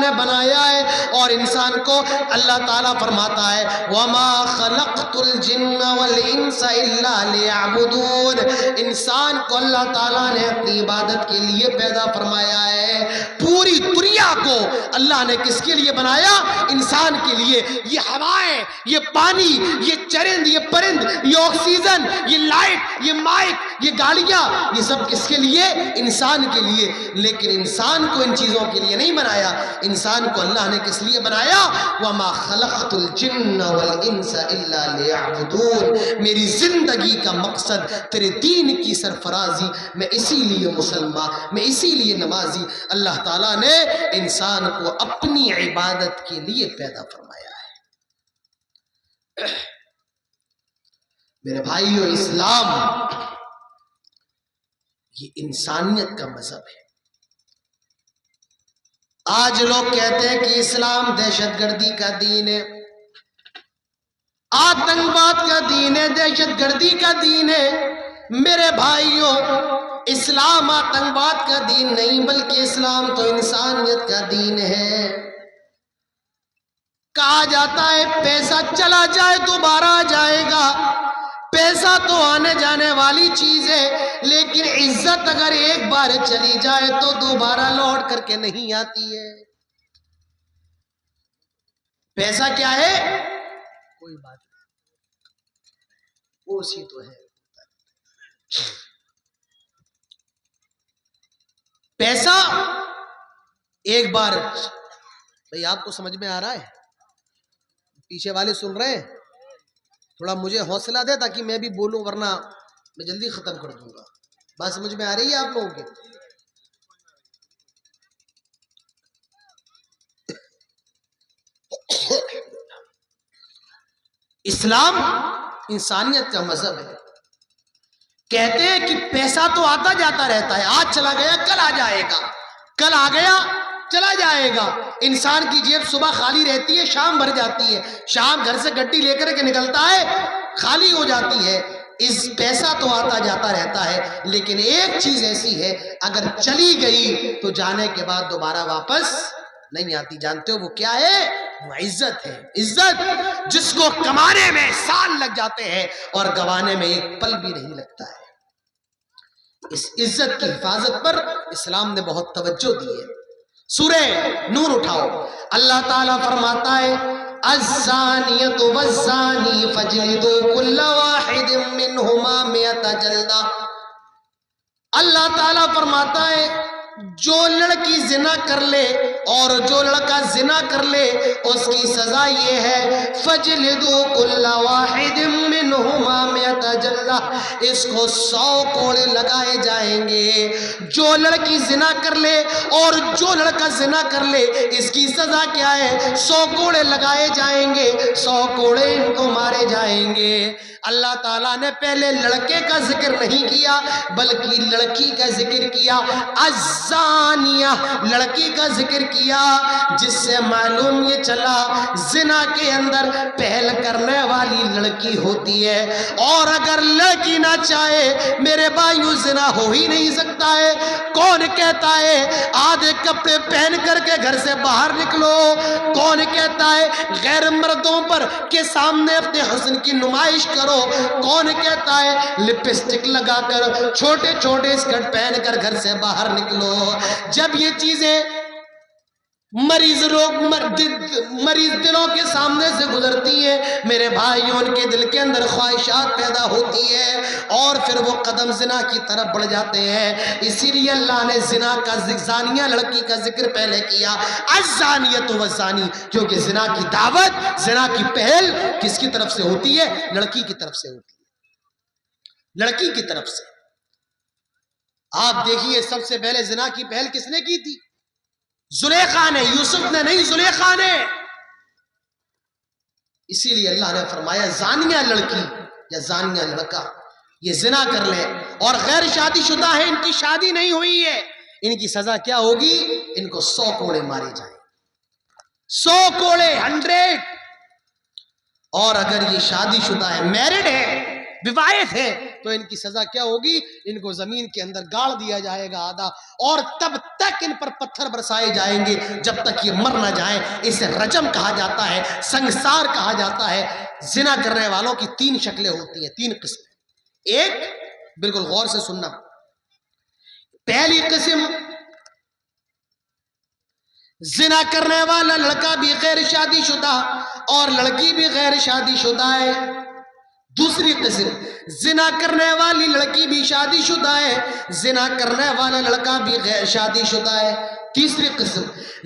نے بنایا ہے. اور انسان کو اللہ تعالیٰ فرماتا ہے وَمَا خَلَقْتُ الْجِنَّ وَالْإِنسَ إِلَّا لِيَعْبُدُونَ. انسان کو اللہ تعالیٰ نے اپنی عبادت کے لیے پیدا فرمایا ہے. پوری دنیا کو اللہ نے کس کے لیے بنایا؟ انسان کے لیے. یہ ہوائیں، یہ پانی، یہ چرند، یہ پرند، یہ آکسیجن، یہ لائٹ، یہ مائک، یہ گاڑیاں، یہ سب کس کے لیے؟ انسان کے لیے. لیکن انسان کو ان چیزوں کے لیے نہیں بنایا. انسان کو اللہ نے کس لیے بنایا؟ وَمَا خَلَقْتُ الْجِنَّ وَالْإِنسَ إِلَّا لِيَعْبُدُونَ. میری زندگی کا مقصد تیرے دین کی سرفرازی. میں اسی لیے مسلمان، میں اسی لیے نمازی. اللہ تعالیٰ نے انسان کو اپنی عبادت کے لیے پیدا فرمایا ہے. میرے بھائیو، اسلام یہ انسانیت کا مذہب ہے. آج لوگ کہتے ہیں کہ اسلام دہشت گردی کا دین ہے، آتنکواد کا دین ہے، دہشت گردی کا دین ہے. میرے بھائیوں، اسلام آتنکواد کا دین نہیں، بلکہ اسلام تو انسانیت کا دین ہے. کہا جاتا ہے پیسہ چلا جائے دوبارہ آ جائے گا. پیسہ تو آنے جانے والی چیز ہے، لیکن عزت اگر ایک بار چلی جائے تو دوبارہ لوٹ کر کے نہیں آتی ہے. پیسہ کیا ہے؟ کوئی بات نہیں، وہ اسی تو ہے. پیسہ ایک بار، بھئی آپ کو سمجھ میں آ رہا ہے؟ پیچھے والے سن رہے ہیں؟ تھوڑا مجھے حوصلہ دے تاکہ میں بھی بولوں، ورنہ میں جلدی ختم کر دوں گا. بات سمجھ میں آ رہی ہے آپ لوگوں کے؟ اسلام انسانیت کا مذہب ہے. کہتے ہیں کہ پیسہ تو آتا جاتا رہتا ہے، آج چلا گیا کل آ جائے گا، کل آ گیا چلا جائے گا. انسان کی جیب صبح خالی رہتی ہے، شام بھر جاتی ہے. شام گھر سے گڈی لے کر کے نکلتا ہے، خالی ہو جاتی ہے. اس پیسہ تو آتا جاتا رہتا ہے، لیکن ایک چیز ایسی ہے اگر چلی گئی تو جانے کے بعد دوبارہ واپس نہیں آتی. جانتے ہو وہ کیا ہے؟ وہ عزت ہے. عزت جس کو کمانے میں سال لگ جاتے ہیں اور گوانے میں ایک پل بھی نہیں لگتا ہے. اس عزت کی حفاظت پر اسلام نے بہت توجہ دی ہے. سورہ نور اٹھاؤ، اللہ تعالیٰ فرماتا ہے الزانیۃ والزانی فاجلدوا کل واحد منہما 100 جلدہ. اللہ تعالیٰ فرماتا ہے جو لڑکی زنا کر لے اور جو لڑکا زنا کر لے اس کی سزا یہ ہے فَجْلِدُوا كُلَّ وَاحِدٍ مِّنْهُمَا 100 جلدہ. اس کو 100 کوڑے لگائے جائیں گے. جو لڑکی زنا کر لے اور جو لڑکا زنا کر لے اس کی سزا کیا ہے؟ 100 کوڑے لگائے جائیں گے، 100 کوڑے ان کو مارے جائیں گے. اللہ تعالیٰ نے پہلے لڑکے کا ذکر نہیں کیا بلکہ لڑکی کا ذکر کیا. الزانیہ، لڑکی کا ذکر کیا، جس سے معلوم یہ چلا زنا کے اندر پہل کرنے والی لڑکی ہوتی ہے. اور اگر لڑکی نہ چاہے میرے بھائیو زنا ہو ہی نہیں سکتا ہے. کون کہتا ہے آدھے کپڑے پہن کر کے گھر سے باہر نکلو؟ کون کہتا ہے غیر مردوں پر کے سامنے اپنے حسن کی نمائش کرو؟ کون کہتا ہے لپسٹک لگا کر چھوٹے چھوٹے اسکرٹ پہن کر گھر سے باہر نکلو؟ جب یہ چیزیں مریض دلوں کے سامنے سے گزرتی ہیں میرے بھائیوں، ان کے دل کے اندر خواہشات پیدا ہوتی ہے اور پھر وہ قدم زنا کی طرف بڑھ جاتے ہیں. اسی لیے اللہ نے زنا کا زانیہ لڑکی کا ذکر پہلے کیا الزانیۃ والزانی، کیونکہ زنا کی دعوت، زنا کی پہل کس کی طرف سے ہوتی ہے؟ لڑکی کی طرف سے ہوتی ہے، لڑکی کی طرف سے. آپ دیکھیے سب سے پہلے زنا کی پہل کس نے کی تھی؟ زلیخا نے، یوسف نے نہیں، زلیخا نے. اسی لیے اللہ نے فرمایا زانیہ لڑکی یا زانیہ لڑکا یہ زنا کر لے اور غیر شادی شدہ ہے، ان کی شادی نہیں ہوئی ہے، ان کی سزا کیا ہوگی؟ ان کو 100 کوڑے مارے جائیں، 100 کوڑے، 100. اور اگر یہ شادی شدہ ہے، میرڈ ہے، وواہت ہے، تو ان کی سزا کیا ہوگی؟ ان کو زمین کے اندر گاڑ دیا جائے گا آدھا. اور تب تک تک ان پر پتھر برسائے جائیں گے جب تک یہ مر نہ جائیں. اسے رجم کہا جاتا ہے, سنگسار کہا جاتا ہے. زنا کرنے والوں کی 3 شکلیں ہوتی ہیں, 3 قسم. ایک, بالکل غور سے سننا, پہلی قسم, زنا کرنے والا لڑکا بھی غیر شادی شدہ اور لڑکی بھی غیر شادی شدہ ہے. دوسری قسم, زنا کرنے والی لڑکی بھی شادی شدہ ہے, زنا کرنے والا لڑکا بھی غیر شادی شدہ ہے. تیسری قسم,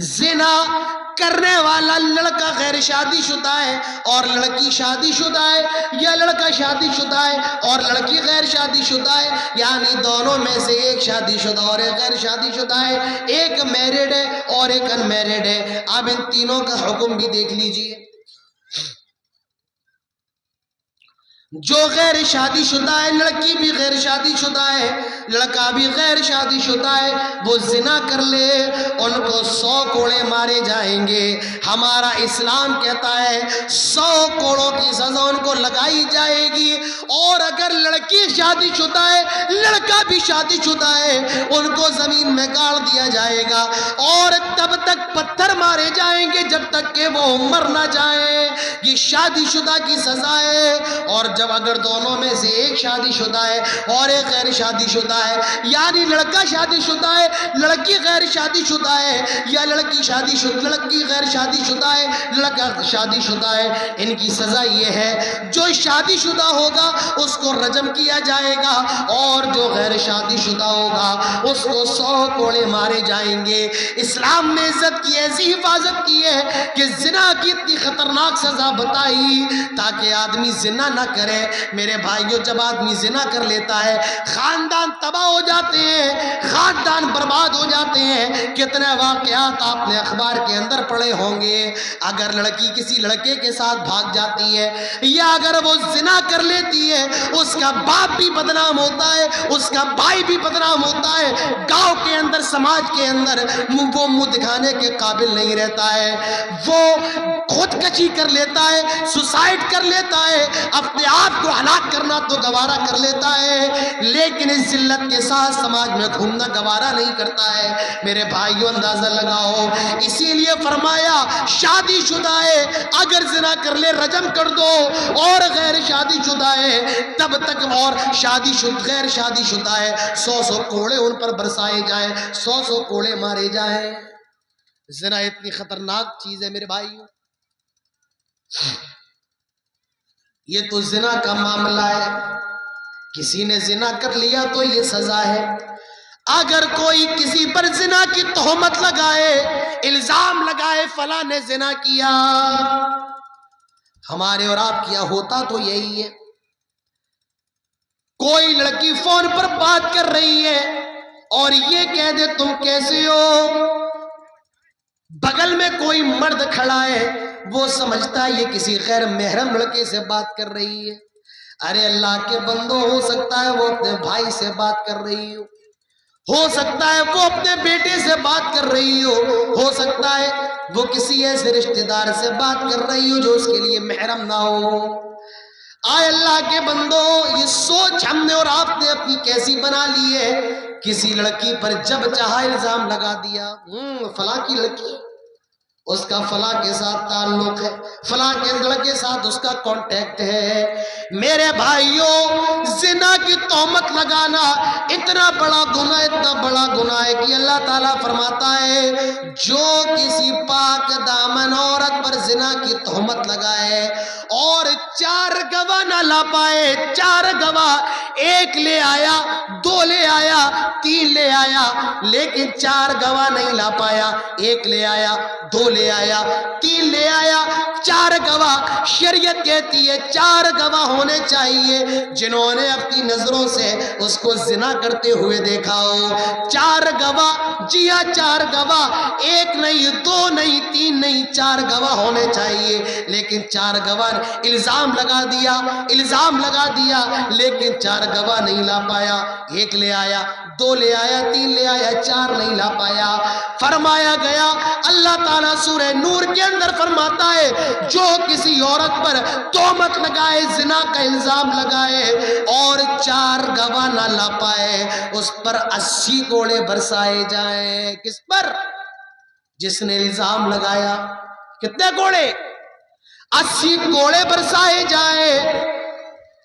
زنا کرنے والا لڑکا غیر شادی شدہ ہے اور لڑکی شادی شدہ ہے, یا لڑکا شادی شدہ ہے اور لڑکی غیر شادی شدہ ہے, یعنی دونوں میں سے ایک شادی شدہ اور ایک غیر شادی شدہ ہے, ایک میرڈ ہے اور ایک ان میرڈ ہے. اب ان تینوں کا حکم بھی دیکھ لیجئے. جو غیر شادی شدہ ہے, لڑکی بھی غیر شادی شدہ ہے, لڑکا بھی غیر شادی شدہ ہے, وہ زنا کر لے ان کو 100 کوڑے مارے جائیں گے. ہمارا اسلام کہتا ہے 100 کوڑوں کی سزا ان کو لگائی جائے گی. اور اگر لڑکی شادی شدہ ہے, لڑکا بھی شادی شدہ ہے, ان کو زمین میں گاڑ دیا جائے گا اور تب تک پتھر مارے جائیں گے جب تک کہ وہ مر نہ جائیں. یہ شادی شدہ کی سزا ہے. اور جب اگر دونوں میں سے ایک شادی شدہ ہے اور ایک غیر شادی شدہ ہے, یعنی لڑکا شادی شدہ ہے, لڑکی غیر شادی شدہ ہے, یا لڑکی غیر شادی شدہ ہے, لڑکا شادی شدہ ہے, ان کی سزا یہ ہے, جو شادی شدہ ہوگا اس کو رجم کیا جائے گا اور جو غیر شادی شدہ ہوگا اس کو 100 کوڑے مارے جائیں گے. اسلام نے عزت کی ایسی حفاظت کی ہے کہ زنا کی اتنی خطرناک سزا بتائی تاکہ آدمی زنا نہ کرے. میرے بھائیوں, جب آدمی زنا کر لیتا ہے خاندان تباہ ہو جاتے ہیں, خاندان برباد ہو جاتے ہیں. کتنے واقعات آپ نے اخبار کے اندر پڑھے ہوں گے. اگر لڑکی کسی لڑکے کے ساتھ بھاگ جاتی ہے یا اگر وہ زنا کر لیتی ہے, اس کا باپ بھی بدنام ہوتا ہے, اس کا بھائی بھی بدنام ہوتا ہے, گاؤں کے اندر, سماج کے اندر وہ منہ دکھانے کے قابل نہیں رہتا ہے, وہ خودکشی کر لیتا ہے, سوسائڈ کر لیتا ہے, اپنے آپ کو ہلاک کرنا تو گوارا کر لیتا ہے, لیکن اس ذلت کے ساتھ سماج میں گھومنا گوارا نہیں کرتا ہے. میرے بھائیوں, اندازہ لگاؤ, اسی لیے فرمایا شادی شدہ ہے اگر زنا کر لے رجم کر دو, اور غیر شادی شدہ ہے تب تک, اور غیر شادی شدہ ہے 100 کوڑے ان پر برسائے جائیں, 100 کوڑے مارے جائیں. زنا اتنی خطرناک چیز ہے میرے بھائیوں. یہ تو زنا کا معاملہ ہے, کسی نے زنا کر لیا تو یہ سزا ہے. اگر کوئی کسی پر زنا کی تہمت لگائے, الزام لگائے فلاں نے زنا کیا, ہمارے اور آپ کیا ہوتا تو یہی ہے. کوئی لڑکی فون پر بات کر رہی ہے اور یہ کہہ دے تم کیسے ہو, بغل میں کوئی مرد کھڑا ہے, وہ سمجھتا ہے یہ کسی غیر محرم لڑکے سے بات کر رہی ہے. ارے اللہ کے بندو, ہو سکتا ہے وہ اپنے بھائی سے بات کر رہی ہو سکتا ہے وہ اپنے بیٹے سے بات کر رہی ہو سکتا ہے وہ کسی ایسے رشتہ دار سے بات کر رہی ہو جو اس کے لیے محرم نہ ہو. آئے اللہ کے بندو, یہ سوچ ہم نے اور آپ نے اپنی کیسی بنا لی ہے. کسی لڑکی پر جب چاہا الزام لگا دیا, فلاں کی لڑکی, اس کا فلاں کے ساتھ تعلق ہے, فلاں کے لڑکے کے ساتھ اس کا کانٹیکٹ ہے. میرے بھائیوں, زنا کی تہمت لگانا اتنا بڑا گناہ ہے کہ اللہ تعالیٰ فرماتا ہے جو کسی پاک دامن عورت پر زنا کی تہمت لگائے اور 4 گواہ نہ لا پائے, 4 گواہ, 1 لے آیا, 2 لے آیا, 3 لے آیا, لیکن 4 گواہ نہیں لا پایا, 1 لے آیا, 2 لے آیا, 3 لے آیا, 4 گواہ. شریعت کہتی ہے 4 گواہ ہونے چاہیے جنہوں نے اپنی نظروں سے اس کو زنا کرتے ہوئے دیکھا ہو. 4 گواہ, جی ہاں 4 گواہ, 1 نہیں, 2 نہیں, 3 نہیں, 4 گواہ ہونے چاہیے. لیکن 4 گواہ, الزام لگا دیا لیکن 4 گواہ نہیں لا پایا. 1 لے آیا, 2 لے آیا, 3 لے آیا, 4 نہیں لا پایا. فرمایا گیا, اللہ تعالیٰ سورہ نور کے اندر فرماتا ہے جو کسی عورت پر تہمت لگائے، زنا کا الزام لگائے اور 4 گواہ نہ لا پائے، اس پر 80 کوڑے برسائے جائیں۔ کس پر؟ جس نے الزام لگایا۔ کتنے کوڑے؟ 80 کوڑے برسائے جائیں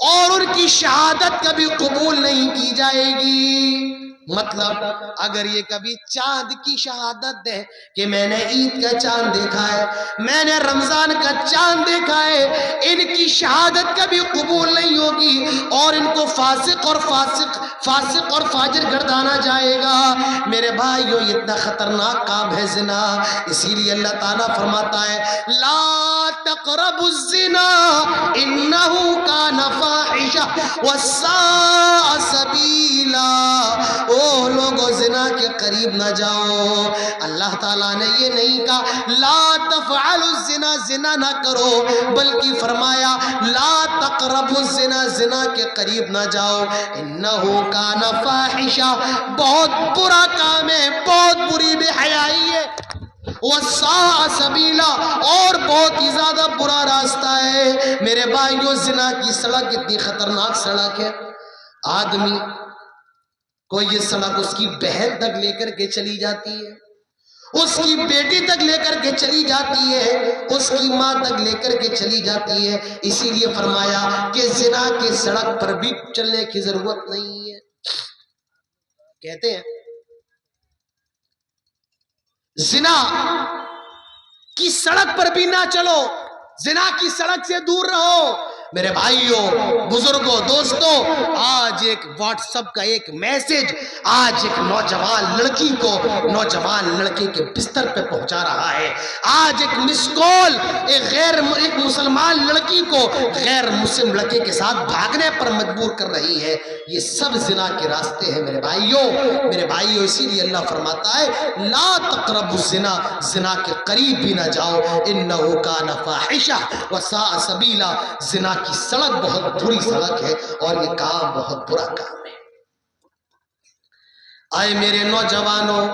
اور ان کی شہادت کبھی قبول نہیں کی جائے گی۔ مطلب اگر یہ کبھی چاند کی شہادت دے کہ میں نے عید کا چاند دیکھا ہے، میں نے رمضان کا چاند دیکھا ہے، ان کی شہادت کبھی قبول نہیں ہوگی اور ان کو فاسق اور فاجر گردانا جائے گا۔ میرے بھائیو یہ اتنا خطرناک کام ہے زنا، اسی لیے اللہ تعالیٰ فرماتا ہے لا تقربوا الزنا انہو کان فاحشہ وساء سبیلا۔ او لوگو زنا کے قریب نہ جاؤ۔ اللہ تعالیٰ نے یہ نہیں کہا لا تفعلوا الزنا، زنا نہ کرو، بلکہ فرمایا لا تقربوا الزنا، زنا کے قریب نہ جاؤ، انہو کان فاحشہ، بہت برا کام ہے، بہت بری بے حیائی ہے، وَسَاءَ سَبِيلًا، اور بہت ہی زیادہ برا راستہ ہے۔ میرے بھائیو زنا کی سڑک اتنی خطرناک سڑک ہے، آدمی کو یہ سڑک اس کی بہن تک لے کر کے چلی جاتی ہے، اس کی بیٹی تک لے کر کے چلی جاتی ہے، اس کی ماں تک لے کر کے چلی جاتی ہے۔ اسی لیے فرمایا کہ زنا کی سڑک پر بھی چلنے کی ضرورت نہیں ہے۔ کہتے ہیں زنا کی سڑک پر بھی نہ چلو، زنا کی سڑک سے دور رہو۔ میرے بھائیوں، بزرگوں، دوستوں، آج ایک واٹس ایپ کا ایک میسج آج ایک نوجوان لڑکی کو نوجوان لڑکے کے بستر پہ پہنچا رہا ہے۔ آج ایک مس کال ایک مسلمان لڑکی کو غیر مسلم لڑکے کے ساتھ بھاگنے پر مجبور کر رہی ہے۔ یہ سب زنا کے راستے ہیں میرے بھائیوں، اسی لیے اللہ فرماتا ہے لا تقربوا الزنا، زنا کے قریب بھی نہ جاؤ، انہو کان فاحشہ وساء سبیلا، زنا کی سڑک بہت بری سڑک ہے اور یہ کام بہت برا کام ہے۔ آئے میرے نوجوانوں،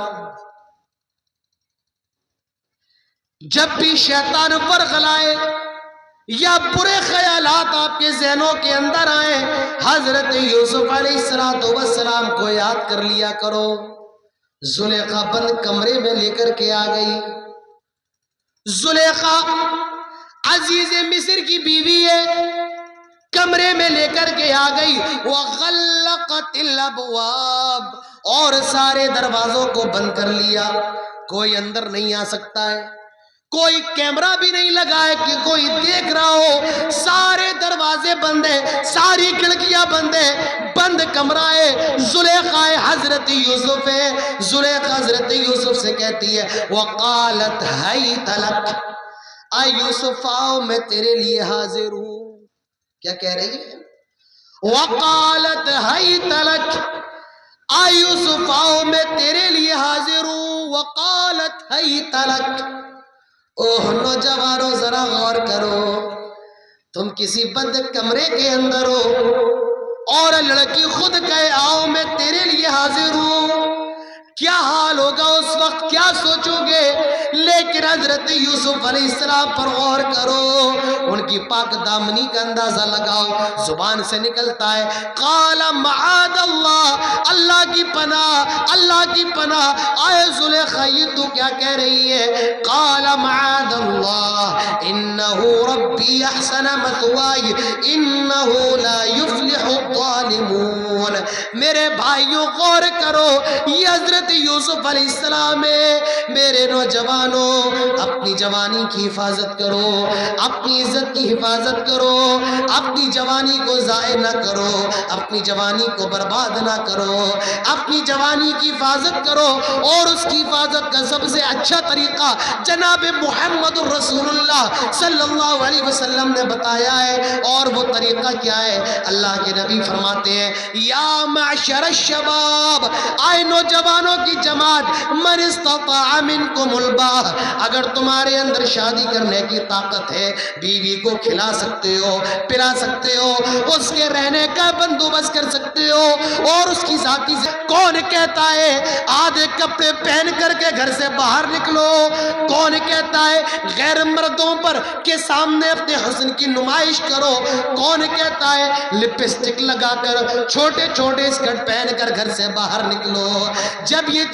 جب بھی شیطان ورغلائے یا برے خیالات آپ کے ذہنوں کے اندر آئیں، حضرت یوسف علیہ السلام کو یاد کر لیا کرو۔ زلیخا بند کمرے میں لے کر کے آ گئی۔ زلیخا عزیز مصر کی بیوی ہے، کمرے میں لے کر کے آ گئی۔ وَغَلَّقَتِ الْأَبْوَابَ، اور سارے دروازوں کو بند کر لیا، کوئی اندر نہیں آ سکتا ہے، کوئی کیمرہ بھی نہیں لگا ہے کہ کوئی دیکھ رہا ہو، سارے دروازے بند ہیں، ساری کھڑکیاں بند ہیں، بند کمرہ ہے۔ زلیخا حضرت یوسف ہے، زلیخا حضرت یوسف سے کہتی ہے وَقَالَتْ هَيْتَ لَكَ، اے یوسف آؤ میں تیرے لیے حاضر ہوں۔ کیا کہہ رہی ہے؟ وَقَالَتْ هَيْتَ لَكَ، اے یوسف آؤ میں تیرے لیے حاضر ہوں۔ وَقَالَتْ هَيْتَ لَكَ، اوہ نوجوانوں ذرا غور کرو، تم کسی بند کمرے کے اندر ہو اور لڑکی خود کہے آؤ میں تیرے لیے حاضر ہوں، کیا حال ہوگا اس وقت، کیا سوچو گے؟ لیکن حضرت یوسف علیہ السلام پر غور کرو، ان کی پاک دامنی کا اندازہ لگاؤ، زبان سے نکلتا ہے قال معاذ اللہ، اللہ کی پناہ، اللہ کی پناہ۔ آئے زلیخا یہ تو کیا کہہ رہی ہے؟ قال معاذ اللہ انہو ربی احسن مثوائی انہو لا یفلح الظالمون۔ میرے بھائیوں غور کرو، یہ حضرت یوسف علیہ السلام ہے۔ میرے نوجوانوں اپنی جوانی کی حفاظت کرو، اپنی عزت کی حفاظت کرو، اپنی جوانی کو ضائع نہ کرو، اپنی جوانی کو برباد نہ کرو، اپنی جوانی کی حفاظت کرو، اور اس کی حفاظت کا سب سے اچھا طریقہ جناب محمد رسول اللہ صلی اللہ علیہ وسلم نے بتایا ہے، اور وہ طریقہ کیا ہے؟ اللہ کے نبی فرماتے ہیں یا معشر الشباب، آئے نوجوانوں کی جماعت، من استطاع منکم الباء، اگر تمہارے اندر شادی کرنے کی طاقت ہے، بیوی کو کھلا سکتے ہو، پلا سکتے ہو، اس کے رہنے کا بندوبست کر سکتے ہو، اور اس کی ذاتی سے کون کہتا ہے آدھے کپڑے پہن کر کے گھر سے باہر نکلو؟ کون کہتا ہے غیر مردوں پر کے سامنے اپنے حسن کی نمائش کرو؟ کون کہتا ہے لپسٹک لگا کر چھوٹے چھوٹے اسکرٹ پہن کر گھر سے باہر نکلو؟ جب یہ